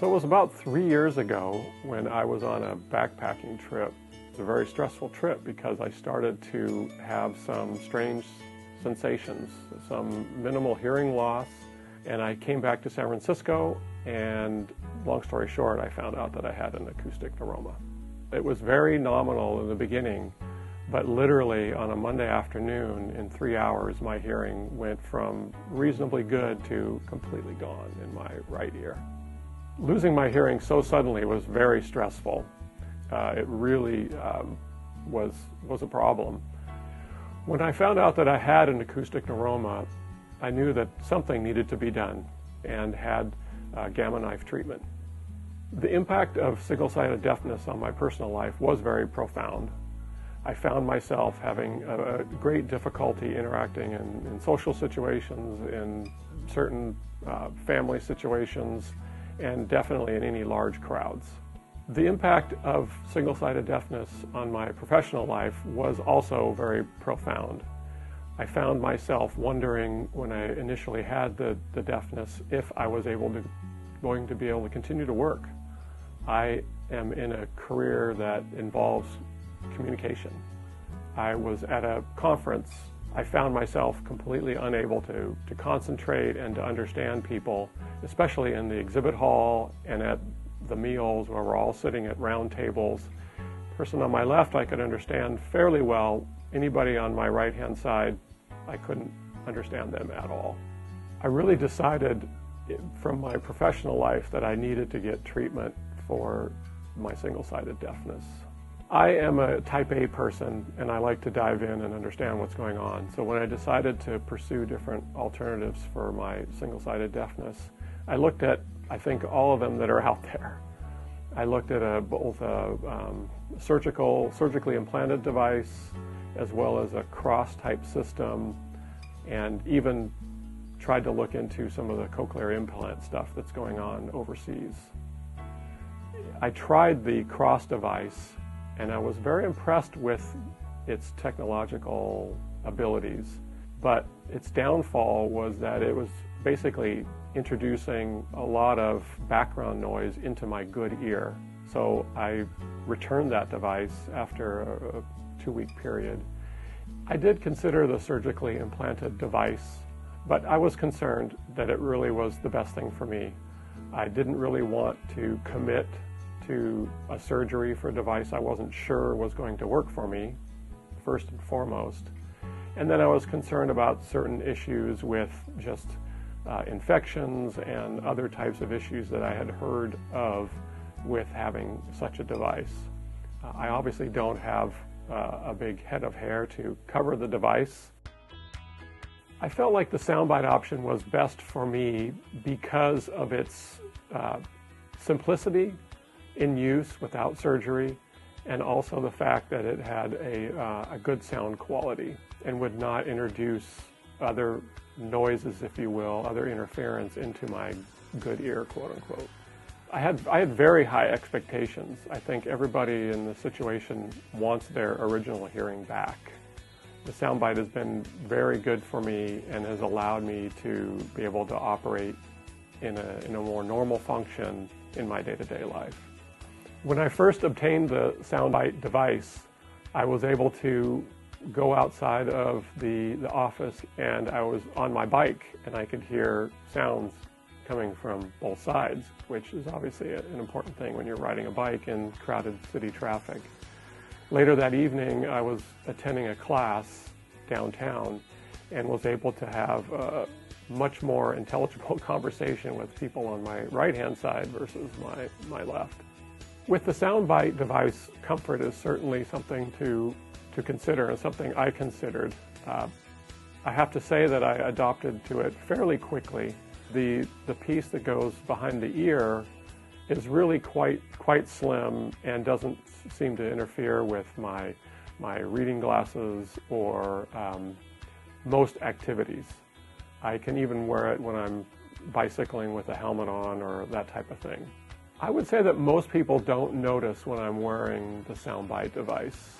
So it was about 3 years ago when I was on a backpacking trip. It was a very stressful trip because I started to have some strange sensations, some minimal hearing loss, and I came back to San Francisco, and long story short, I found out that I had an acoustic neuroma. It was very nominal in the beginning, but literally on a Monday afternoon, in 3 hours, my hearing went from reasonably good to completely gone in my right ear. Losing my hearing so suddenly was very stressful. It really was a problem. When I found out that I had an acoustic neuroma, I knew that something needed to be done and had gamma knife treatment. The impact of single-sided deafness on my personal life was very profound. I found myself having a great difficulty interacting in social situations, in certain family situations, and definitely in any large crowds. The impact of single-sided deafness on my professional life was also very profound. I found myself wondering when I initially had the deafness if I was going to be able to continue to work. I am in a career that involves communication. I was at a conference. I found myself completely unable to concentrate and to understand people, especially in the exhibit hall and at the meals where we're all sitting at round tables. The person on my left I could understand fairly well. Anybody on my right-hand side, I couldn't understand them at all. I really decided from my professional life that I needed to get treatment for my single-sided deafness. I am a type A person, and I like to dive in and understand what's going on. So when I decided to pursue different alternatives for my single-sided deafness, I looked at, I think, all of them that are out there. I looked at both a surgically implanted device as well as a cross-type system, and even tried to look into some of the cochlear implant stuff that's going on overseas. I tried the cross device, and I was very impressed with its technological abilities, but its downfall was that it was basically introducing a lot of background noise into my good ear. So I returned that device after a 2-week period. I did consider the surgically implanted device, but I was concerned that it really was the best thing for me. I didn't really want to commit to a surgery for a device I wasn't sure was going to work for me, first and foremost. And then I was concerned about certain issues with just infections and other types of issues that I had heard of with having such a device. I obviously don't have a big head of hair to cover the device. I felt like the SoundBite option was best for me because of its simplicity in use without surgery, and also the fact that it had a good sound quality and would not introduce other noises, if you will, other interference into my good ear, quote unquote. I had very high expectations. I think everybody in the situation wants their original hearing back. The SoundBite has been very good for me and has allowed me to be able to operate in a more normal function in my day-to-day life. When I first obtained the SoundBite device, I was able to go outside of the office, and I was on my bike and I could hear sounds coming from both sides, which is obviously an important thing when you're riding a bike in crowded city traffic. Later that evening, I was attending a class downtown and was able to have a much more intelligible conversation with people on my right-hand side versus my left. With the SoundBite device, comfort is certainly something to consider, and something I considered. I have to say that I adopted to it fairly quickly. The piece that goes behind the ear is really quite slim and doesn't seem to interfere with my reading glasses or most activities. I can even wear it when I'm bicycling with a helmet on or that type of thing. I would say that most people don't notice when I'm wearing the SoundBite device.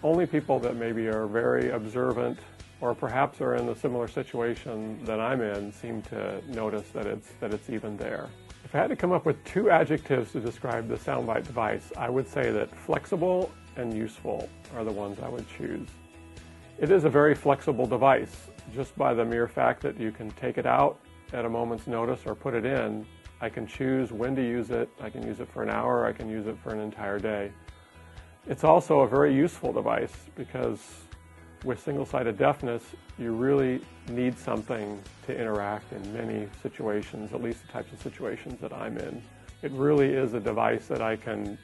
Only people that maybe are very observant or perhaps are in a similar situation that I'm in seem to notice that it's even there. If I had to come up with two adjectives to describe the SoundBite device, I would say that flexible and useful are the ones I would choose. It is a very flexible device. Just by the mere fact that you can take it out at a moment's notice or put it in, I can choose when to use it. I can use it for an hour, I can use it for an entire day. It's also a very useful device because with single-sided deafness, you really need something to interact in many situations, at least the types of situations that I'm in. It really is a device that I can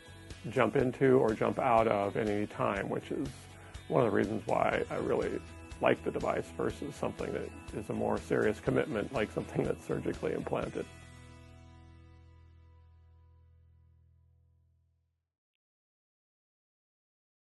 jump into or jump out of at any time, which is one of the reasons why I really like the device versus something that is a more serious commitment, like something that's surgically implanted.